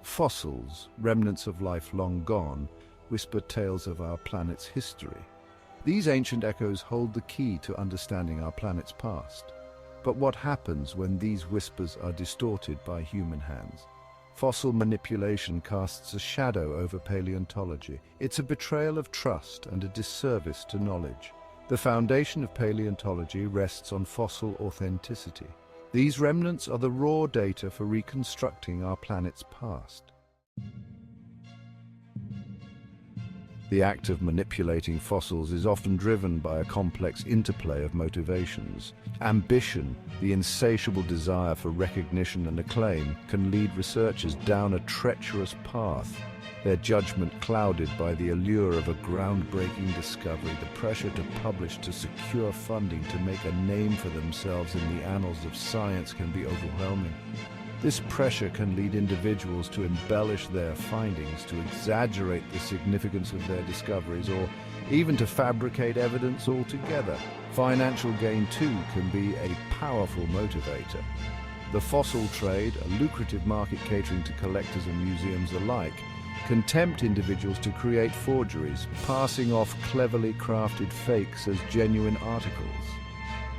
Fossils, remnants of life long gone, whisper tales of our planet's history. These ancient echoes hold the key to understanding our planet's past. But what happens when these whispers are distorted by human hands? Fossil manipulation casts a shadow over paleontology. It's a betrayal of trust and a disservice to knowledge. The foundation of paleontology rests on fossil authenticity. These remnants are the raw data for reconstructing our planet's past. The act of manipulating fossils is often driven by a complex interplay of motivations. Ambition, the insatiable desire for recognition and acclaim, can lead researchers down a treacherous path, their judgment clouded by the allure of a groundbreaking discovery. The pressure to publish, to secure funding, to make a name for themselves in the annals of science can be overwhelming. This pressure can lead individuals to embellish their findings, to exaggerate the significance of their discoveries, or even to fabricate evidence altogether. Financial gain, too, can be a powerful motivator. The fossil trade, a lucrative market catering to collectors and museums alike, can tempt individuals to create forgeries, passing off cleverly crafted fakes as genuine articles.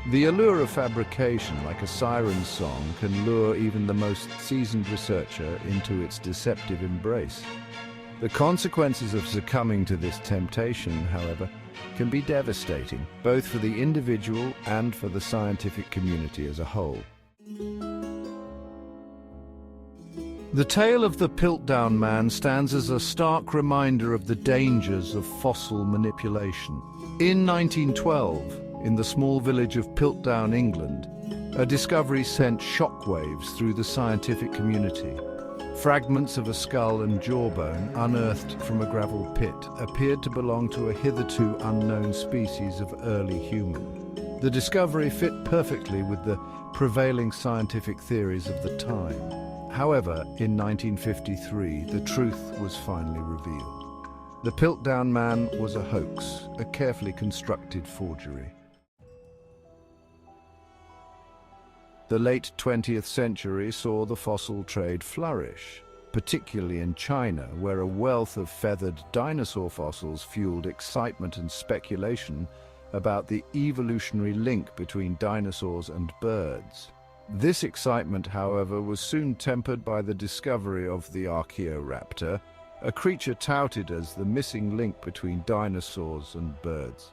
The allure of fabrication, like a siren song, can lure even the most seasoned researcher into its deceptive embrace. The consequences of succumbing to this temptation, however, can be devastating, both for the individual and for the scientific community as a whole. The tale of the Piltdown Man stands as a stark reminder of the dangers of fossil manipulation. In 1912, in the small village of Piltdown, England, a discovery sent shockwaves through the scientific community. Fragments of a skull and jawbone, unearthed from a gravel pit, appeared to belong to a hitherto unknown species of early human. The discovery fit perfectly with the prevailing scientific theories of the time. However, in 1953, the truth was finally revealed. The Piltdown Man was a hoax, a carefully constructed forgery. The late 20th century saw the fossil trade flourish, particularly in China, where a wealth of feathered dinosaur fossils fueled excitement and speculation about the evolutionary link between dinosaurs and birds. This excitement, however, was soon tempered by the discovery of the Archaeoraptor, a creature touted as the missing link between dinosaurs and birds.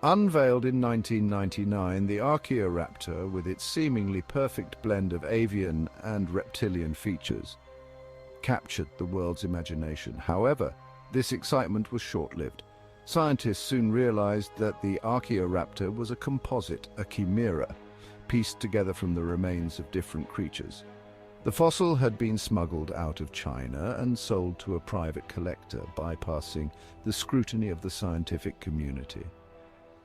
Unveiled in 1999, the Archaeoraptor, with its seemingly perfect blend of avian and reptilian features, captured the world's imagination. However, this excitement was short-lived. Scientists soon realized that the Archaeoraptor was a composite, a chimera, pieced together from the remains of different creatures. The fossil had been smuggled out of China and sold to a private collector, bypassing the scrutiny of the scientific community.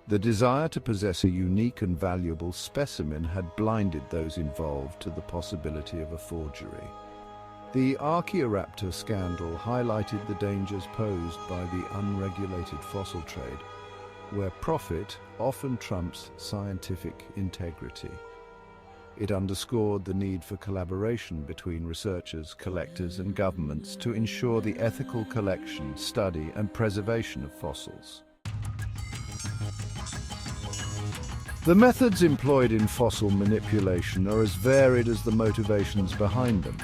The desire to possess a unique and valuable specimen had blinded those involved to the possibility of a forgery. The Archaeoraptor scandal highlighted the dangers posed by the unregulated fossil trade, where profit often trumps scientific integrity. It underscored the need for collaboration between researchers, collectors, and governments to ensure the ethical collection, study, and preservation of fossils. The methods employed in fossil manipulation are as varied as the motivations behind them.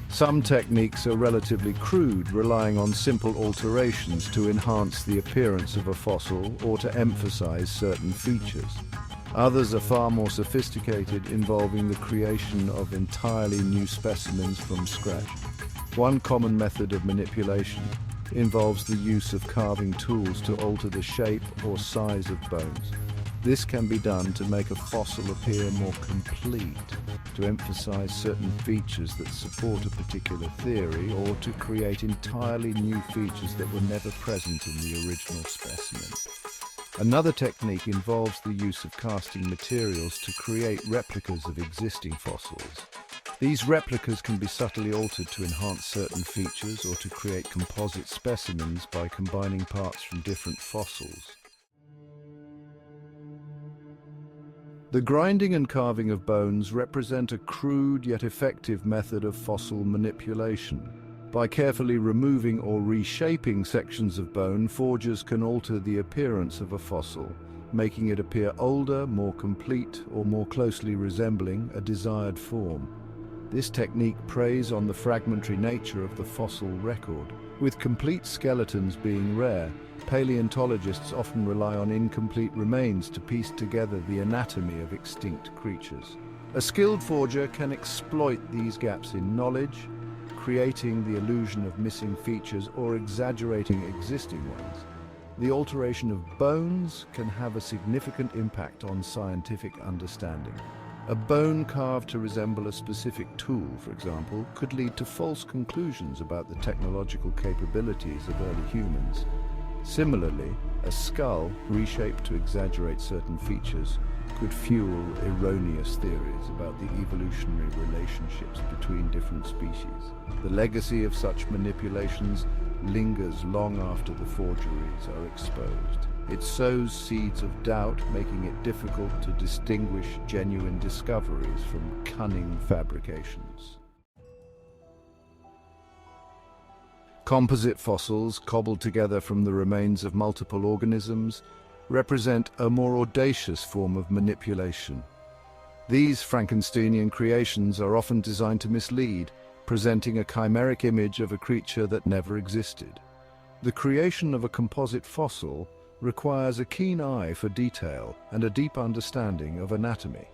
Some techniques are relatively crude, relying on simple alterations to enhance the appearance of a fossil or to emphasize certain features. Others are far more sophisticated, involving the creation of entirely new specimens from scratch. One common method of manipulation involves the use of carving tools to alter the shape or size of bones. This can be done to make a fossil appear more complete, to emphasize certain features that support a particular theory, or to create entirely new features that were never present in the original specimen. Another technique involves the use of casting materials to create replicas of existing fossils. These replicas can be subtly altered to enhance certain features or to create composite specimens by combining parts from different fossils. The grinding and carving of bones represent a crude yet effective method of fossil manipulation. By carefully removing or reshaping sections of bone, forgers can alter the appearance of a fossil, making it appear older, more complete, or more closely resembling a desired form. This technique preys on the fragmentary nature of the fossil record. With complete skeletons being rare, paleontologists often rely on incomplete remains to piece together the anatomy of extinct creatures. A skilled forger can exploit these gaps in knowledge, creating the illusion of missing features or exaggerating existing ones. The alteration of bones can have a significant impact on scientific understanding. A bone carved to resemble a specific tool, for example, could lead to false conclusions about the technological capabilities of early humans. Similarly, a skull reshaped to exaggerate certain features could fuel erroneous theories about the evolutionary relationships between different species. The legacy of such manipulations lingers long after the forgeries are exposed. It sows seeds of doubt, making it difficult to distinguish genuine discoveries from cunning fabrications. Composite fossils, cobbled together from the remains of multiple organisms, represent a more audacious form of manipulation. These Frankensteinian creations are often designed to mislead, presenting a chimeric image of a creature that never existed. The creation of a composite fossil requires a keen eye for detail and a deep understanding of anatomy.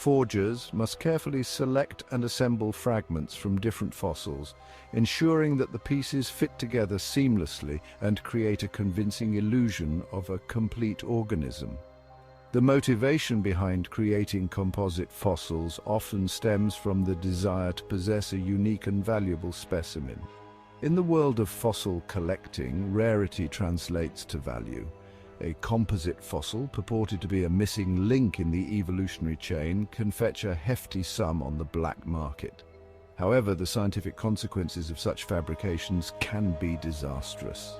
Forgers must carefully select and assemble fragments from different fossils, ensuring that the pieces fit together seamlessly and create a convincing illusion of a complete organism. The motivation behind creating composite fossils often stems from the desire to possess a unique and valuable specimen. In the world of fossil collecting, rarity translates to value. A composite fossil, purported to be a missing link in the evolutionary chain, can fetch a hefty sum on the black market. However, the scientific consequences of such fabrications can be disastrous.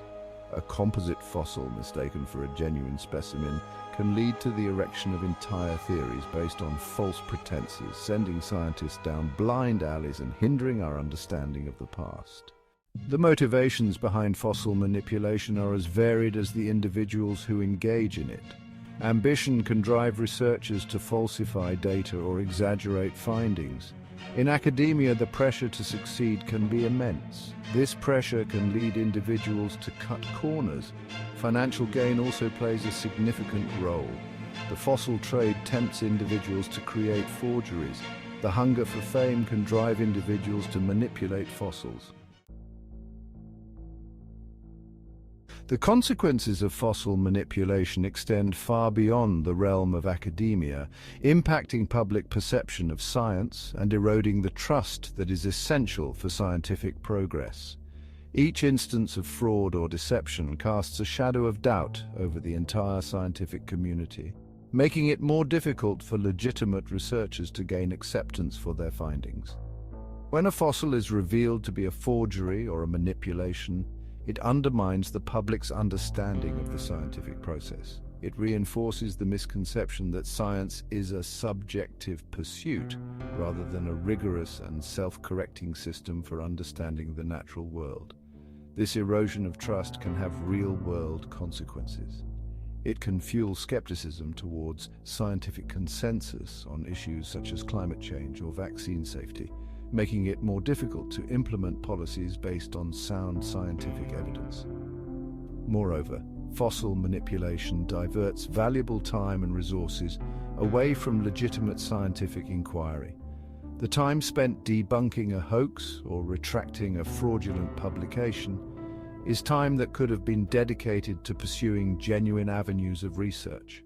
A composite fossil mistaken for a genuine specimen can lead to the erection of entire theories based on false pretenses, sending scientists down blind alleys and hindering our understanding of the past. The motivations behind fossil manipulation are as varied as the individuals who engage in it. Ambition can drive researchers to falsify data or exaggerate findings. In academia, the pressure to succeed can be immense. This pressure can lead individuals to cut corners. Financial gain also plays a significant role. The fossil trade tempts individuals to create forgeries. The hunger for fame can drive individuals to manipulate fossils. The consequences of fossil manipulation extend far beyond the realm of academia, impacting public perception of science and eroding the trust that is essential for scientific progress. Each instance of fraud or deception casts a shadow of doubt over the entire scientific community, making it more difficult for legitimate researchers to gain acceptance for their findings. When a fossil is revealed to be a forgery or a manipulation, it undermines the public's understanding of the scientific process. It reinforces the misconception that science is a subjective pursuit rather than a rigorous and self-correcting system for understanding the natural world. This erosion of trust can have real-world consequences. It can fuel skepticism towards scientific consensus on issues such as climate change or vaccine safety, making it more difficult to implement policies based on sound scientific evidence. Moreover, fossil manipulation diverts valuable time and resources away from legitimate scientific inquiry. The time spent debunking a hoax or retracting a fraudulent publication is time that could have been dedicated to pursuing genuine avenues of research.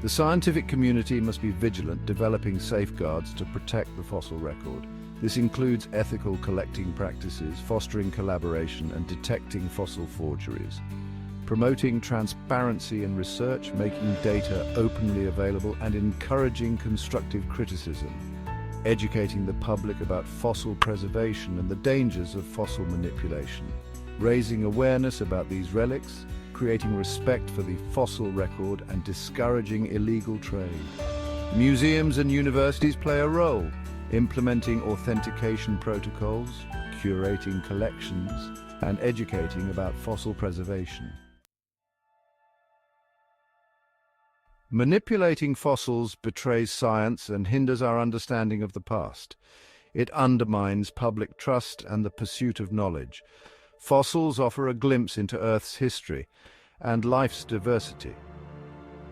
The scientific community must be vigilant, developing safeguards to protect the fossil record. This includes ethical collecting practices, fostering collaboration, and detecting fossil forgeries. Promoting transparency in research, making data openly available, and encouraging constructive criticism. Educating the public about fossil preservation and the dangers of fossil manipulation. Raising awareness about these relics, creating respect for the fossil record, and discouraging illegal trade. Museums and universities play a role. implementing authentication protocols, curating collections, and educating about fossil preservation. Manipulating fossils betrays science and hinders our understanding of the past. It undermines public trust and the pursuit of knowledge. Fossils offer a glimpse into Earth's history and life's diversity.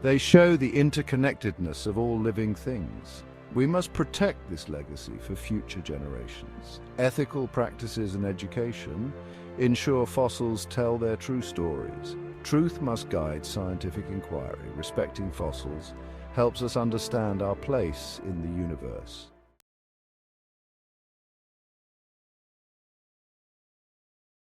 They show the interconnectedness of all living things. We must protect this legacy for future generations. Ethical practices and education ensure fossils tell their true stories. Truth must guide scientific inquiry. Respecting fossils helps us understand our place in the universe.